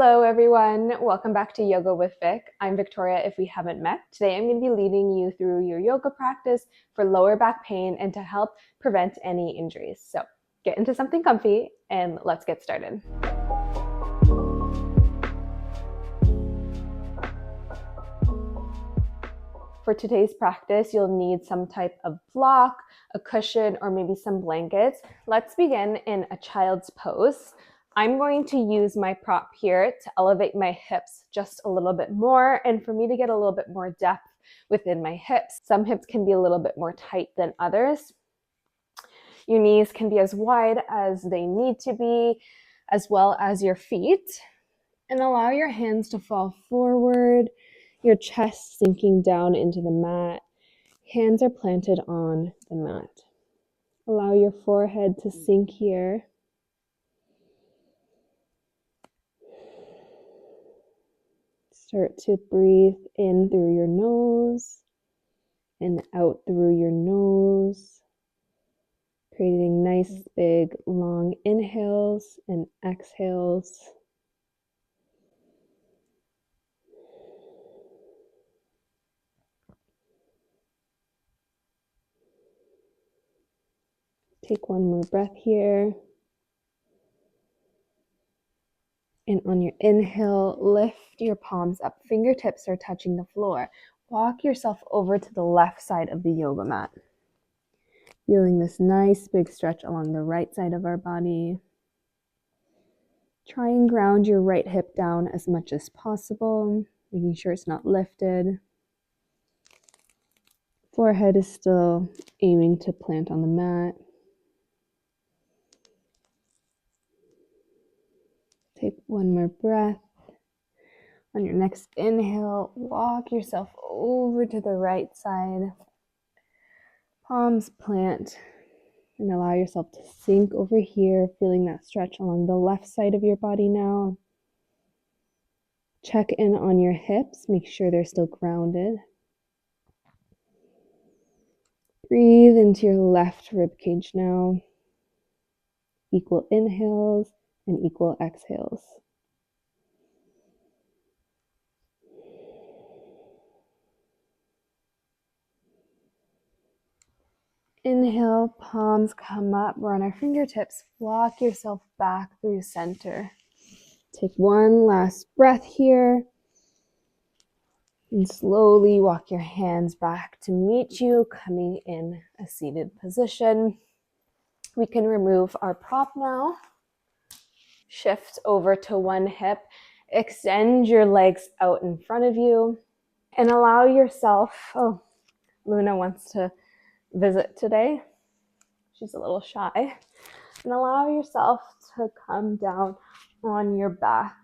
Hello everyone, welcome back to Yoga with Vic. I'm Victoria if we haven't met. Today I'm going to be leading you through your yoga practice for lower back pain and to help prevent any injuries. So get into something comfy and let's get started. For today's practice, you'll need some type of block, a cushion, or maybe some blankets. Let's begin in a child's pose. I'm going to use my prop here to elevate my hips just a little bit more and for me to get a little bit more depth within my hips. Some hips can be a little bit more tight than others. Your knees can be as wide as they need to be, as well as your feet. And allow your hands to fall forward, your chest sinking down into the mat. Hands are planted on the mat. Allow your forehead to sink here. Start to breathe in through your nose and out through your nose, creating nice, big, long inhales and exhales. Take one more breath here. And on your inhale, lift your palms up. Fingertips are touching the floor. Walk yourself over to the left side of the yoga mat. Feeling this nice big stretch along the right side of our body. Try and ground your right hip down as much as possible, making sure it's not lifted. Forehead is still aiming to plant on the mat. Take one more breath. On your next inhale, walk yourself over to the right side. Palms plant and allow yourself to sink over here, feeling that stretch along the left side of your body now. Check in on your hips, make sure they're still grounded. Breathe into your left rib cage now. Equal inhales and equal exhales. Inhale, palms come up. We're on our fingertips. Walk yourself back through center. Take one last breath here. And slowly walk your hands back to meet you, coming in a seated position. We can remove our prop now. Shift over to one hip. Extend your legs out in front of you. And allow yourself, Luna wants to visit today. She's a little shy. And allow yourself to come down on your back.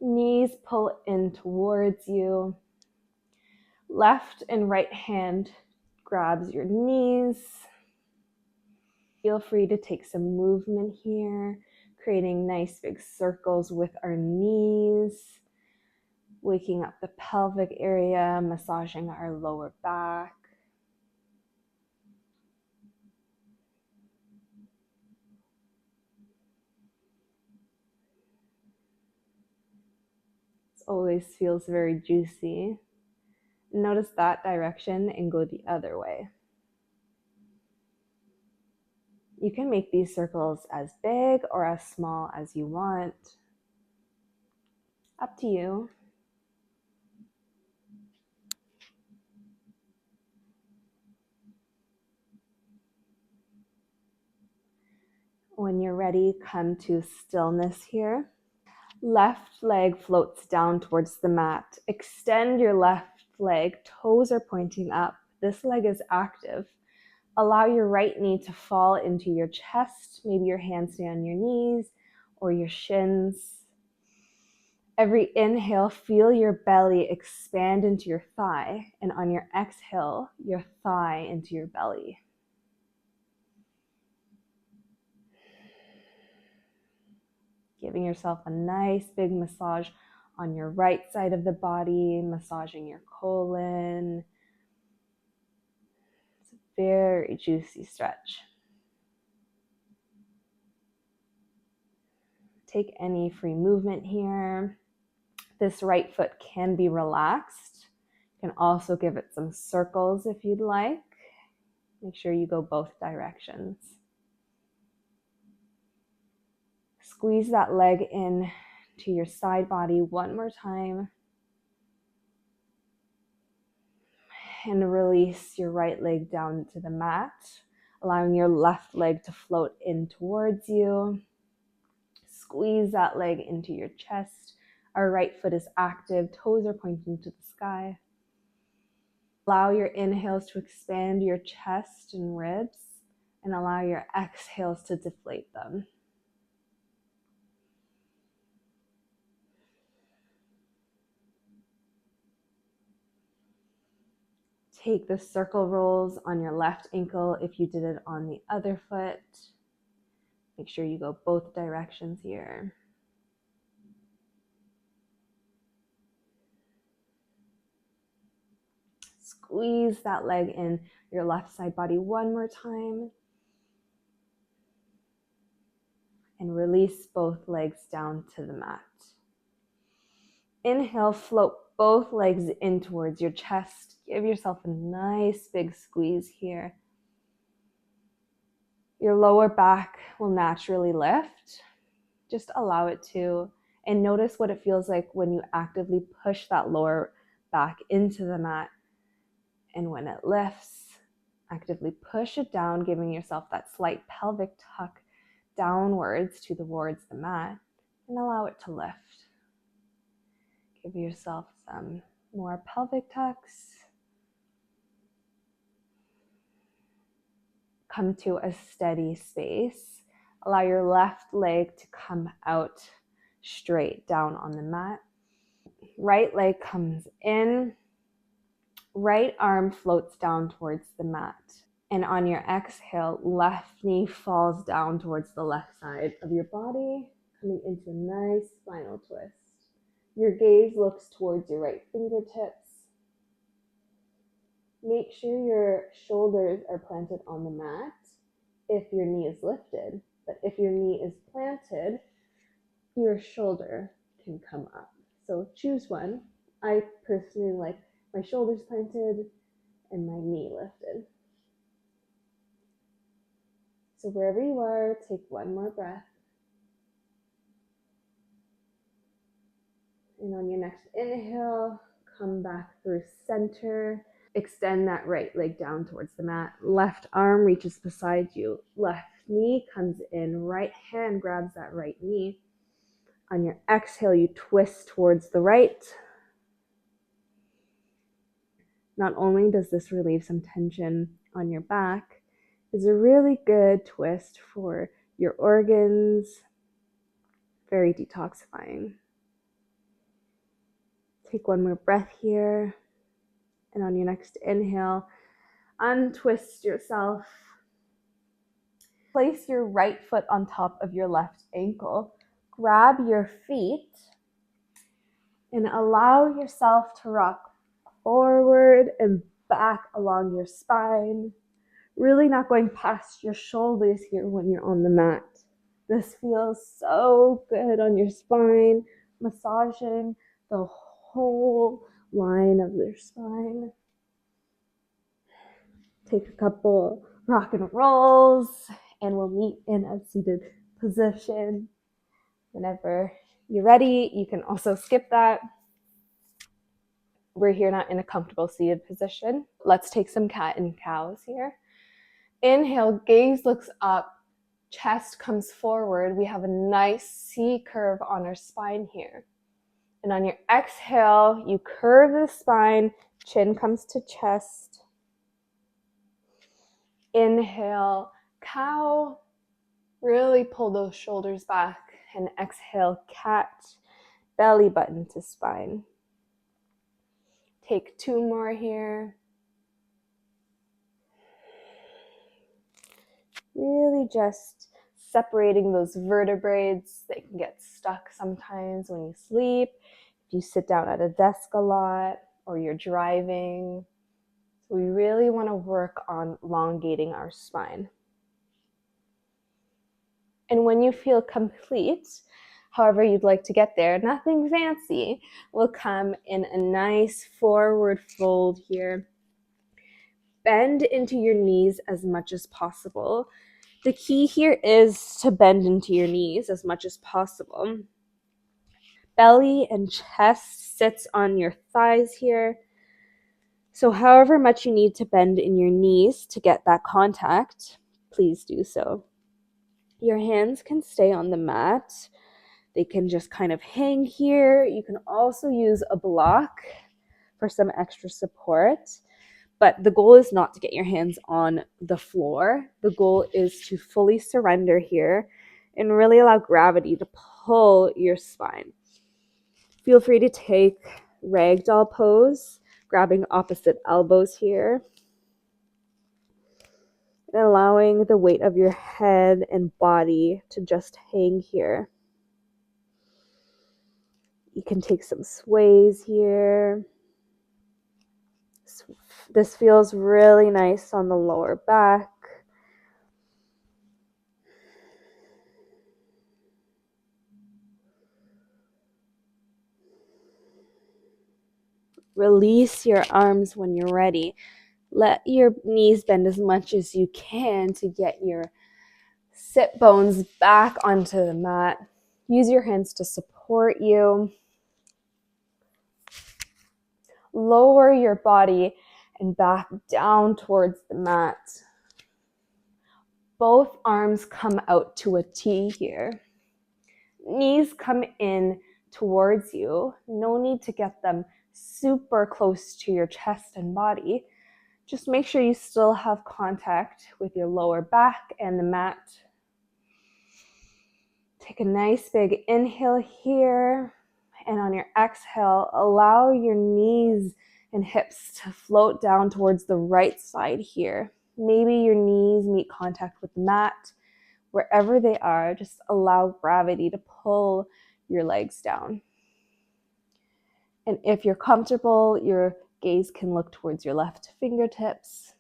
Knees pull in towards you. Left and right hand grabs your knees. Feel free to take some movement here, creating nice big circles with our knees, waking up the pelvic area, massaging our lower back. It always feels very juicy. Notice that direction and go the other way. You can make these circles as big or as small as you want. Up to you. When you're ready, come to stillness here. Left leg floats down towards the mat. Extend your left leg. Toes are pointing up. This leg is active. Allow your right knee to fall into your chest. Maybe your hands stay on your knees or your shins. Every inhale, feel your belly expand into your thigh. And on your exhale, your thigh into your belly. Giving yourself a nice big massage on your right side of the body, massaging your colon. It's a very juicy stretch. Take any free movement here. This right foot can be relaxed. You can also give it some circles if you'd like. Make sure you go both directions. Squeeze that leg in to your side body one more time. And release your right leg down to the mat, allowing your left leg to float in towards you. Squeeze that leg into your chest. Our right foot is active, toes are pointing to the sky. Allow your inhales to expand your chest and ribs, and allow your exhales to deflate them. Take the circle rolls on your left ankle if you did it on the other foot. Make sure you go both directions here. Squeeze that leg in your left side body one more time. And release both legs down to the mat. Inhale, float both legs in towards your chest. Give yourself a nice big squeeze here. Your lower back will naturally lift. Just allow it to. And notice what it feels like when you actively push that lower back into the mat. And when it lifts, actively push it down, giving yourself that slight pelvic tuck downwards towards the mat, and allow it to lift. Give yourself some more pelvic tucks. Come to a steady space. Allow your left leg to come out straight down on the mat. Right leg comes in. Right arm floats down towards the mat. And on your exhale, left knee falls down towards the left side of your body, coming into a nice spinal twist. Your gaze looks towards your right fingertips. Make sure your shoulders are planted on the mat if your knee is lifted. But if your knee is planted, your shoulder can come up. So choose one. I personally like my shoulders planted and my knee lifted. So wherever you are, take one more breath. And on your next inhale, come back through center. Extend that right leg down towards the mat. Left arm reaches beside you. Left knee comes in. Right hand grabs that right knee. On your exhale, you twist towards the right. Not only does this relieve some tension on your back, it's a really good twist for your organs. Very detoxifying. Take one more breath here. And on your next inhale, untwist yourself. Place your right foot on top of your left ankle. Grab your feet and allow yourself to rock forward and back along your spine. Really not going past your shoulders here when you're on the mat. This feels so good on your spine, massaging the whole line of your spine. Take a couple rock and rolls, and we'll meet in a seated position. Whenever you're ready, you can also skip that. We're here not in a comfortable seated position. Let's take some cat and cows here. Inhale, gaze looks up, chest comes forward. We have a nice C curve on our spine here. And on your exhale, you curve the spine, chin comes to chest. Inhale, cow. Really pull those shoulders back. And exhale, cat, belly button to spine. Take two more here. Really just separating those vertebrae. They can get stuck sometimes when you sleep, if you sit down at a desk a lot, or you're driving. So we really want to work on elongating our spine. And when you feel complete, however you'd like to get there. Nothing fancy. We'll come in a nice forward fold here. Bend into your knees as much as possible. The key here is to bend into your knees as much as possible. Belly and chest sits on your thighs here. So however much you need to bend in your knees to get that contact, please do so. Your hands can stay on the mat. They can just kind of hang here. You can also use a block for some extra support. But the goal is not to get your hands on the floor. The goal is to fully surrender here and really allow gravity to pull your spine. Feel free to take ragdoll pose, grabbing opposite elbows here, and allowing the weight of your head and body to just hang here. You can take some sways here. This feels really nice on the lower back. Release your arms when you're ready. Let your knees bend as much as you can to get your sit bones back onto the mat. Use your hands to support you. Lower your body and back down towards the mat. Both arms come out to a T here. Knees come in towards you. No need to get them super close to your chest and body. Just make sure you still have contact with your lower back and the mat. Take a nice big inhale here. And on your exhale, allow your knees and hips to float down towards the right side here. Maybe your knees meet contact with the mat. Wherever they are, just allow gravity to pull your legs down. And if you're comfortable, your gaze can look towards your left fingertips.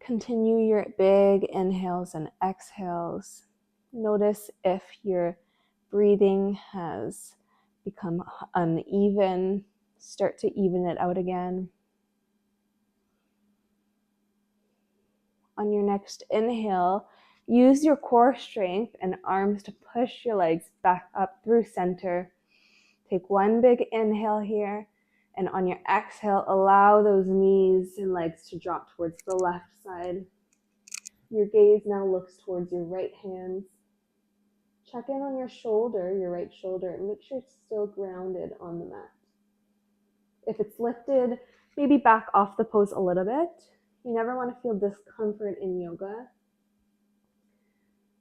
Continue your big inhales and exhales. Notice if your breathing has become uneven. Start to even it out again. On your next inhale, use your core strength and arms to push your legs back up through center. Take one big inhale here, and on your exhale, allow those knees and legs to drop towards the left side. Your gaze now looks towards your right hand. Check in on your shoulder, your right shoulder, and make sure it's still grounded on the mat. If it's lifted, maybe back off the pose a little bit. You never want to feel discomfort in yoga.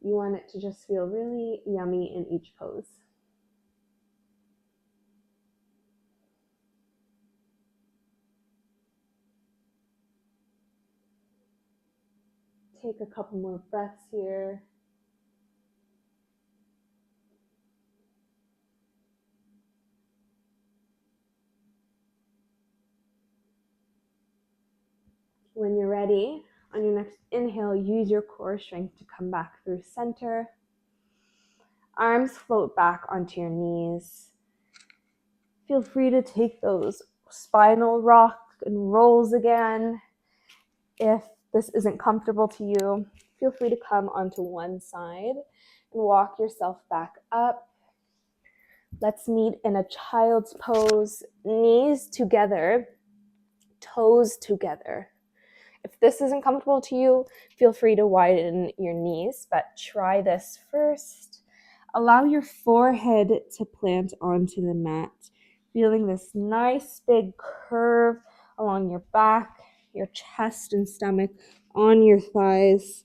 You want it to just feel really yummy in each pose. Take a couple more breaths here. When you're ready, on your next inhale, use your core strength to come back through center. Arms float back onto your knees. Feel free to take those spinal rock and rolls again. If this isn't comfortable to you, feel free to come onto one side and walk yourself back up. Let's meet in a child's pose, knees together, toes together. If this isn't comfortable to you, feel free to widen your knees, but try this first. Allow your forehead to plant onto the mat, feeling this nice big curve along your back, your chest and stomach, on your thighs.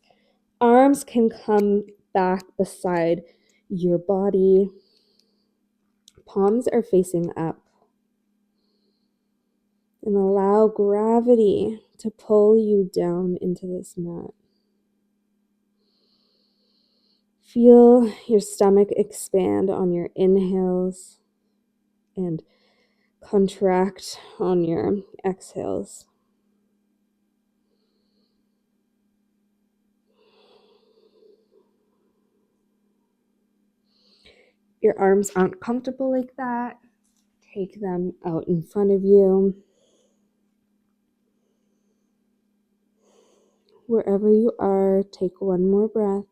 Arms can come back beside your body. Palms are facing up. And allow gravity to pull you down into this mat. Feel your stomach expand on your inhales and contract on your exhales. your arms aren't comfortable like that, take them out in front of you. Wherever you are, take one more breath.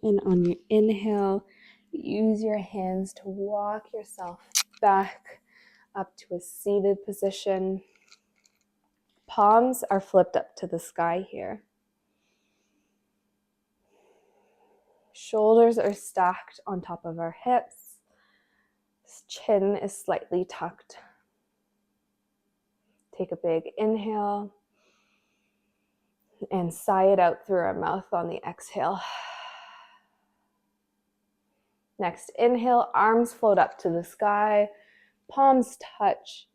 And on your inhale, use your hands to walk yourself back up to a seated position. Palms are flipped up to the sky here. Shoulders are stacked on top of our hips. Chin is slightly tucked. Take a big inhale and sigh it out through our mouth on the exhale. Next, inhale, arms float up to the sky, palms touch.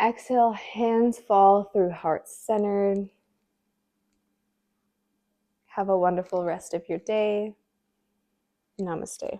Exhale, hands fall through heart centered. Have a wonderful rest of your day. Namaste.